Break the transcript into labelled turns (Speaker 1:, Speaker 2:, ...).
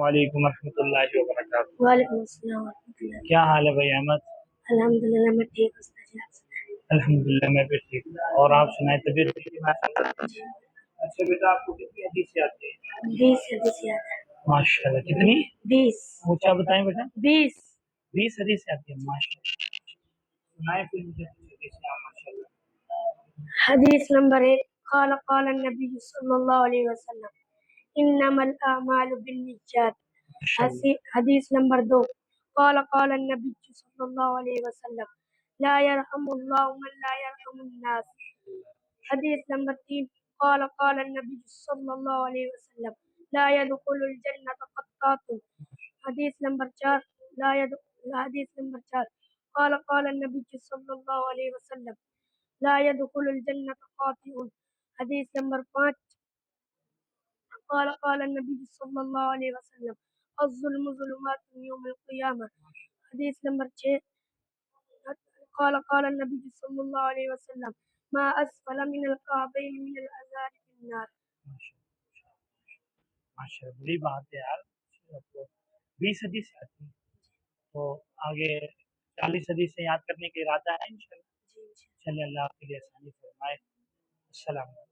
Speaker 1: وعلیکم ورحمۃ اللہ وبرکاتہ۔
Speaker 2: وعلیکم السلام ورحمۃ اللہ۔
Speaker 1: کیا حال ہے بھائی احمد؟
Speaker 2: الحمدللہ میں ٹھیک ہوں استاد جی، آپ سنائیں؟
Speaker 1: الحمدللہ میں بھی ٹھیک ہوں۔ اور آپ سنائیں، طبیعت ٹھیک ہے؟
Speaker 2: جی،
Speaker 1: اچھا بیٹا، آپ کو کتنی حدیث آتی ہے؟
Speaker 2: 20 حدیث یاد ہے۔
Speaker 1: ماشاء اللہ، کتنی؟
Speaker 2: 20
Speaker 1: اونچا بتائیں بیٹا۔
Speaker 2: 20
Speaker 1: 20 حدیث آتی ہے، ماشاء اللہ۔ سنائیں پھر مجھے حدیث، ماشاء اللہ۔
Speaker 2: حدیث نمبر 1، قال قال النبی صلی اللہ علیہ وسلم انما الاعمال بالنیات۔
Speaker 1: ماشاء اللہ۔
Speaker 2: حدیث نمبر 2، قال قال النبی صلی اللہ علیہ وسلم لا يرحم اللہ من لا يرحم الناس۔ حدیث نمبر 3، قال قال النبی صلی اللہ علیہ وسلم لا يدخل الجنة قطات۔ حدیث نمبر 4، حدیث نمبر 4، قال قال النبی صلی اللہ علیہ وسلم لا يدخل الجنة قاطع۔ حدیث نمبر 5، قال قال النبی صلی اللہ علیہ وسلم الظلم ظلمات یوم القیامہ۔ حدیث نمبر 6، قال قال النبی صلی اللہ علیہ وسلم ما اسفل من الكعبین من الازار في النار۔
Speaker 1: ماشاء اللہ، بڑی بات ہے یار۔ 20 حدیث آتی ہیں تو آگے 40 حدیث یاد کرنے کا ارادہ ہے انشاءاللہ۔ چلے، اللہ آپ کے لیے آسانی فرمائے۔ السلام علیکم۔